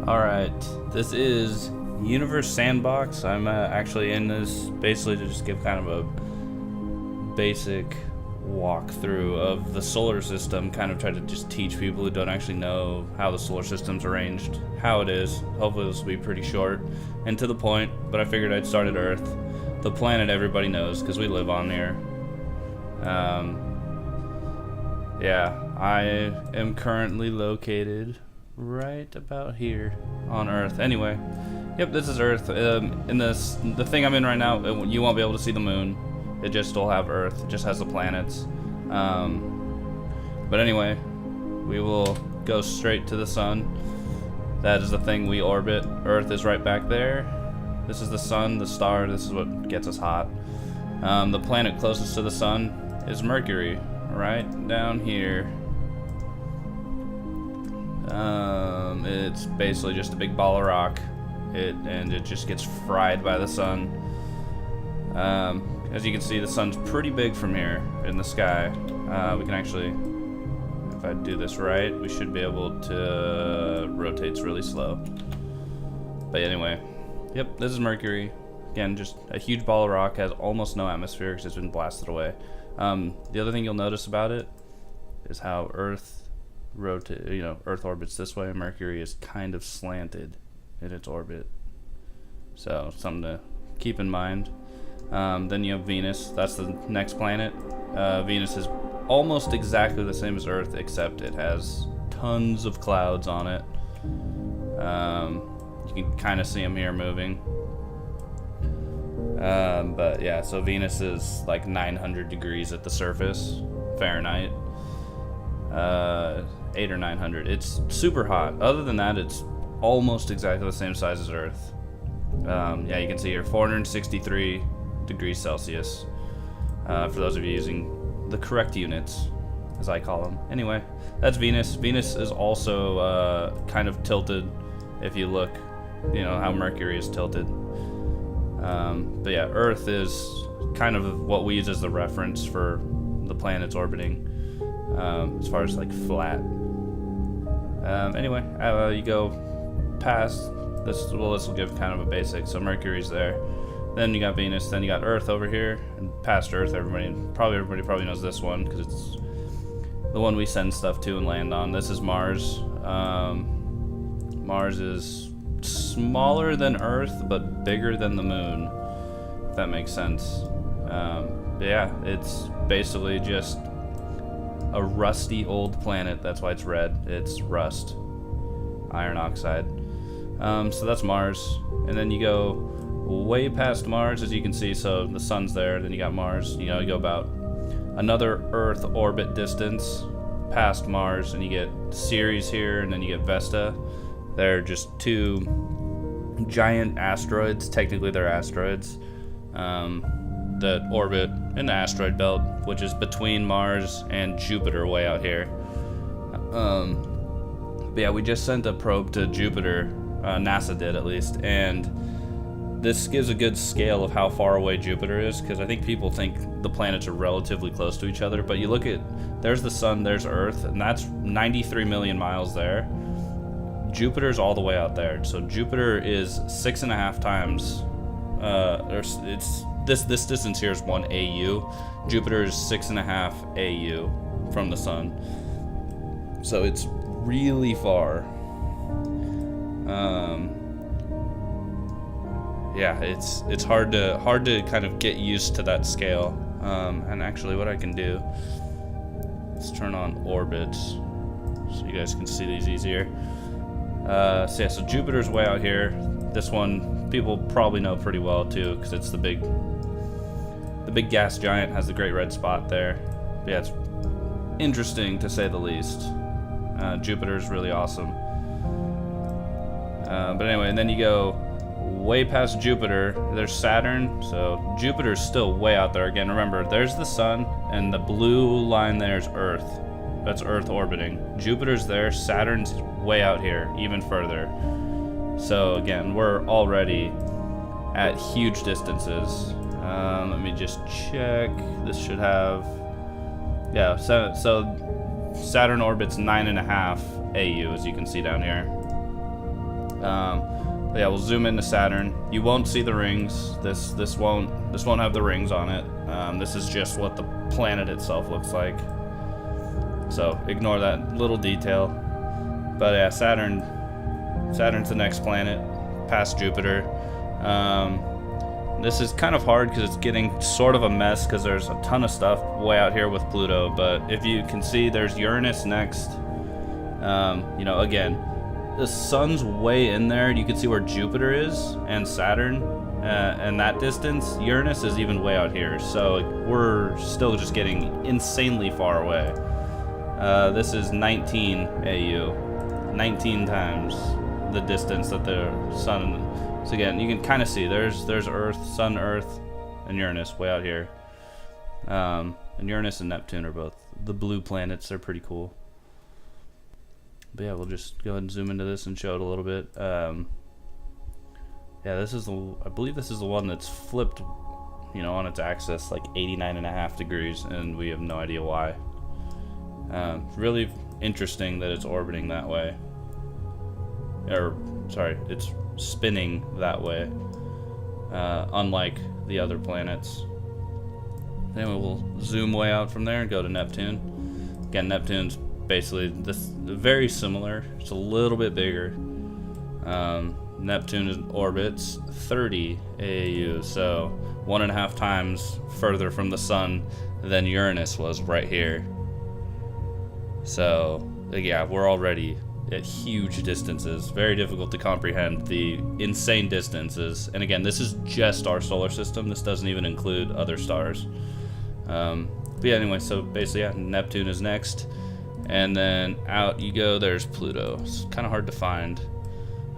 Alright, this is Universe Sandbox. I'm actually in this basically to just give kind of a basic walkthrough of the solar system, kind of try to just teach people who don't actually know how the solar system's arranged, how it is. Hopefully this will be pretty short and to the point, but I figured I'd start at Earth, the planet everybody knows because we live on here. Yeah, I am currently located right about here on Earth. Anyway, yep, this is Earth. The thing I'm in right now, you won't be able to see the moon. It just will have Earth. It just has the planets. But anyway, we will go straight to the sun. That is the thing we orbit. Earth is right back there. This is the sun, the star. This is what gets us hot. The planet closest to the sun is Mercury, right down here. It's basically just a big ball of rock. It just gets fried by the sun. As you can see, the sun's pretty big from here in the sky. We can actually, if I do this right, we should be able to rotates really slow. But anyway, yep, this is Mercury. Again, just a huge ball of rock, has almost no atmosphere because it's been blasted away. The other thing you'll notice about it is how Earth Earth orbits this way, and Mercury is kind of slanted in its orbit. So something to keep in mind. Then you have Venus. That's the next planet. Venus is almost exactly the same as Earth, except it has tons of clouds on it. You can kind of see them here moving. But yeah, so Venus is like 900 degrees at the surface, Fahrenheit. 800 or 900. It's super hot. Other than that, it's almost exactly the same size as Earth. Yeah, you can see here 463 degrees Celsius. For those of you using the correct units, as I call them. Anyway, that's Venus. Venus is also kind of tilted. If you look, you know how Mercury is tilted. But yeah, Earth is kind of what we use as the reference for the planets orbiting, as far as like flat. Anyway, you go past this. Well, this will give kind of a basic. So Mercury's there. Then you got Venus. Then you got Earth over here, and past Earth, everybody probably knows this one because it's the one we send stuff to and land on. This is Mars. Mars is smaller than Earth, but bigger than the Moon, if that makes sense. But yeah, it's basically just a rusty old planet. That's why it's red. It's rust, iron oxide. So that's Mars, and then you go way past Mars, as you can see. So the sun's there, then you got Mars. You go about another Earth orbit distance past Mars, and you get Ceres here, and then you get Vesta. They're just two giant asteroids. Technically they're asteroids that orbit in the asteroid belt, which is between Mars and Jupiter, way out here. But yeah, we just sent a probe to Jupiter. NASA did, at least, and this gives a good scale of how far away Jupiter is, because I think people think the planets are relatively close to each other, but you look at, there's the sun, there's Earth, and that's 93 million miles there. Jupiter's all the way out there, so Jupiter is 6.5 times, this distance here is 1 AU. Jupiter is 6.5 AU from the sun, so it's really far. Yeah, it's hard to kind of get used to that scale. And actually, what I can do is turn on orbits so you guys can see these easier. So yeah, so Jupiter's way out here. This one people probably know pretty well too, because it's the big gas giant, has the great red spot there. But yeah, it's interesting to say the least. Jupiter's really awesome. But anyway, and then you go way past Jupiter, there's Saturn. So Jupiter's still way out there. Again, remember, there's the sun, and the blue line there's Earth. That's Earth orbiting. Jupiter's there, Saturn's way out here, even further. So again, we're already at huge distances. Let me just check. This should have, yeah, so Saturn orbits 9.5 AU, as you can see down here. But yeah, we'll zoom into Saturn. You won't see the rings. This won't have the rings on it. This is just what the planet itself looks like. So ignore that little detail. But yeah, Saturn's the next planet, past Jupiter. This is kind of hard because it's getting sort of a mess because there's a ton of stuff way out here with Pluto. But if you can see, there's Uranus next. You know, again, the sun's way in there. You can see where Jupiter is and Saturn, and that distance. Uranus is even way out here. So we're still just getting insanely far away. This is 19 AU, 19 times the distance that the sun. So again, you can kind of see there's Earth, Sun, Earth, and Uranus way out here. And Uranus and Neptune are both the blue planets. They're pretty cool. But yeah, we'll just go ahead and zoom into this and show it a little bit. Yeah, this is I believe this is the one that's flipped, you know, on its axis like 89.5 degrees, and we have no idea why. Really interesting that it's orbiting that way. Or, sorry, it's spinning that way, unlike the other planets. Then we'll zoom way out from there and go to Neptune. Again, Neptune's basically very similar. It's a little bit bigger. Neptune orbits 30 AAU, so 1.5 times further from the sun than Uranus was right here. So yeah, we're already at huge distances. Very difficult to comprehend the insane distances. And again, this is just our solar system. This doesn't even include other stars. But yeah, anyway, so basically, yeah, Neptune is next. And then out you go, there's Pluto. It's kind of hard to find.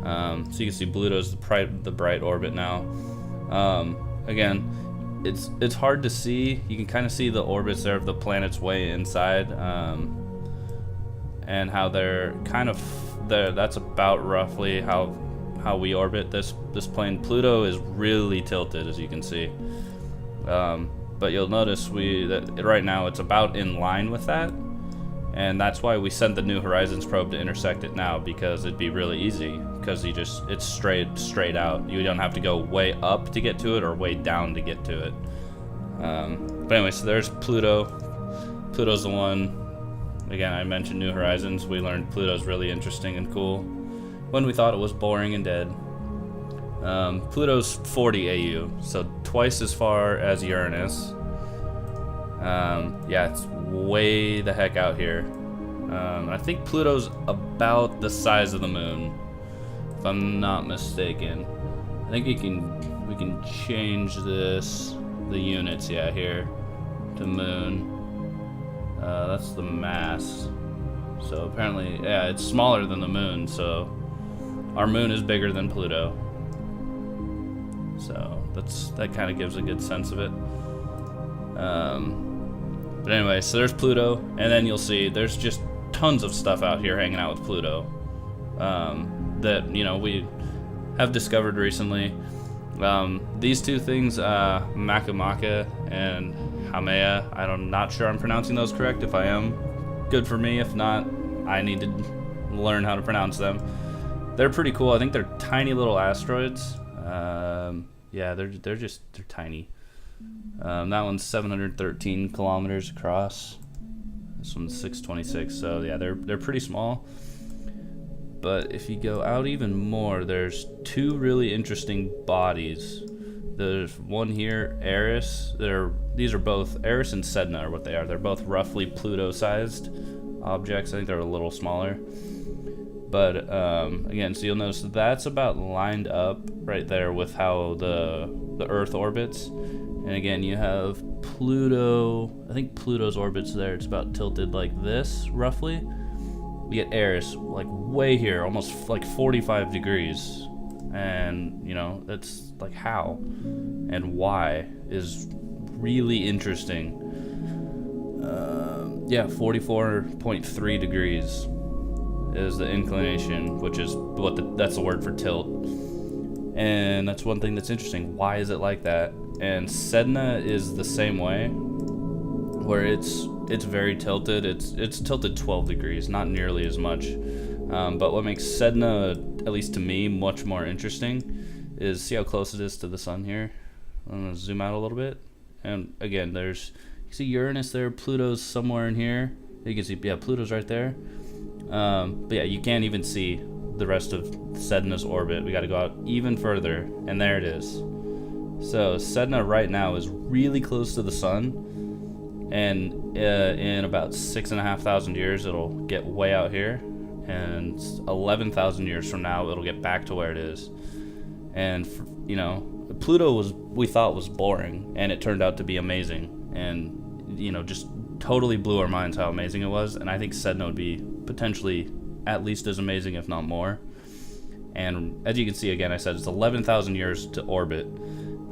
So you can see Pluto's the bright orbit now. Again, it's hard to see. You can kind of see the orbits there of the planets way inside. And how they're kind of there. That's about roughly how we orbit this plane. Pluto is really tilted, as you can see. But you'll notice that right now it's about in line with that, and that's why we sent the New Horizons probe to intersect it now, because it'd be really easy, because it's straight out. You don't have to go way up to get to it or way down to get to it. But anyway, so there's Pluto. Pluto's the one. Again, I mentioned New Horizons. We learned Pluto's really interesting and cool when we thought it was boring and dead. Pluto's 40 AU, so twice as far as Uranus. Yeah, it's way the heck out here. I think Pluto's about the size of the moon, if I'm not mistaken. I think we can change the units, yeah, here to moon. That's the mass. So apparently, yeah, it's smaller than the moon, so our moon is bigger than Pluto. So that kind of gives a good sense of it. But anyway, so there's Pluto, and then you'll see there's just tons of stuff out here hanging out with Pluto that, you know, we have discovered recently. These two things, Makamaka and Haumea, I'm not sure I'm pronouncing those correct. If I am, good for me. If not, I need to learn how to pronounce them. They're pretty cool. I think they're tiny little asteroids. Yeah, they're tiny. That one's 713 kilometers across. This one's 626. So yeah, they're pretty small. But if you go out even more, there's two really interesting bodies. There's one here, Eris. These are both, Eris and Sedna are what they are. They're both roughly Pluto-sized objects. I think they're a little smaller. But again, so you'll notice that's about lined up right there with how the Earth orbits. And again, you have Pluto. I think Pluto's orbit's there. It's about tilted like this, roughly. We get Eris like way here, almost like 45 degrees. And, you know, that's like how and why is really interesting. Yeah, 44.3 degrees is the inclination, which is that's the word for tilt. And that's one thing that's interesting. Why is it like that? And Sedna is the same way, where it's very tilted. It's tilted 12 degrees, not nearly as much. But what makes Sedna, at least to me, much more interesting is see how close it is to the sun here. I'm going to zoom out a little bit. And again, you see Uranus there, Pluto's somewhere in here. You can see, yeah, Pluto's right there. But yeah, you can't even see the rest of Sedna's orbit. We got to go out even further, and there it is. So Sedna right now is really close to the sun, and in about 6,500 years, it'll get way out here, and 11,000 years from now, it'll get back to where it is. And you know, Pluto we thought was boring, and it turned out to be amazing, and you know, just totally blew our minds how amazing it was. And I think Sedna would be potentially at least as amazing, if not more. And as you can see, again, I said it's 11,000 years to orbit,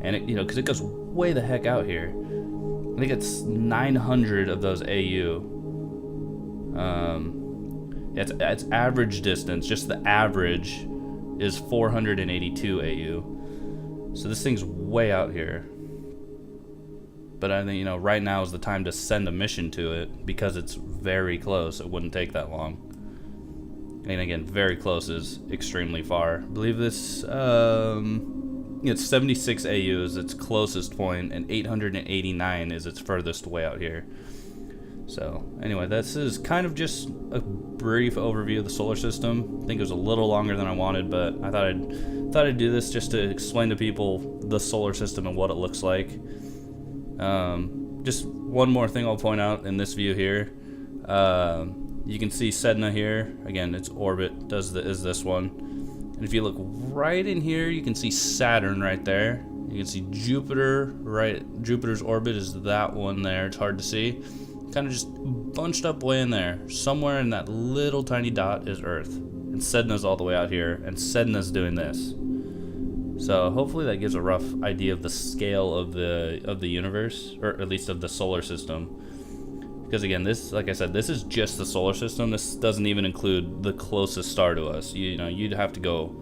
and it, you know, because it goes way the heck out here. I think it's 900 of those AU. It's average distance. Just the average is 482 AU. So this thing's way out here. But I think, you know, right now is the time to send a mission to it because it's very close. It wouldn't take that long. And again, very close is extremely far. I believe this, it's 76 AU is its closest point, and 889 is its furthest way out here. So anyway, this is kind of just a brief overview of the solar system. I think it was a little longer than I wanted, but I thought I'd do this just to explain to people the solar system and what it looks like. Just one more thing I'll point out in this view here. You can see Sedna here. Again, its orbit is this one. And if you look right in here, you can see Saturn right there. You can see Jupiter, right? Jupiter's orbit is that one there. It's hard to see. Kind of just bunched up way in there. Somewhere in that little tiny dot is Earth. And Sedna's all the way out here, and Sedna's doing this. So hopefully that gives a rough idea of the scale of the universe, or at least of the solar system. Because again, this, like I said, this is just the solar system. This doesn't even include the closest star to us. You know, you'd have to go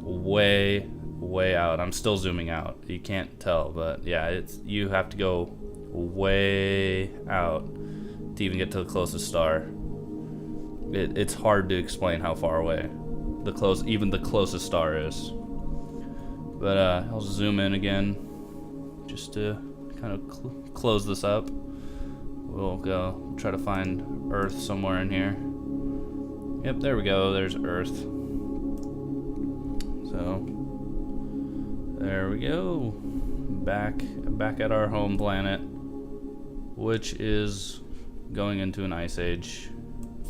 way, way out. I'm still zooming out. You can't tell, but yeah, you have to go way out to even get to the closest star. It's hard to explain how far away even the closest star is. But I'll zoom in again just to kind of close this up. We'll go try to find Earth somewhere in here. Yep, there we go. There's Earth. So there we go. Back at our home planet, which is going into an ice age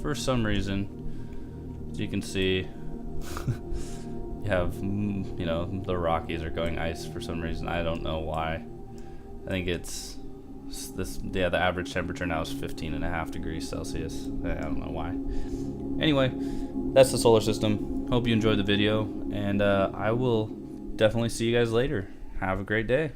for some reason. As you can see, you have, you know, the Rockies are going ice for some reason. I don't know why. I think it's this, yeah, the average temperature now is 15.5 degrees Celsius. I don't know why. Anyway, that's the solar system. Hope you enjoyed the video, and I will definitely see you guys later. Have a great day.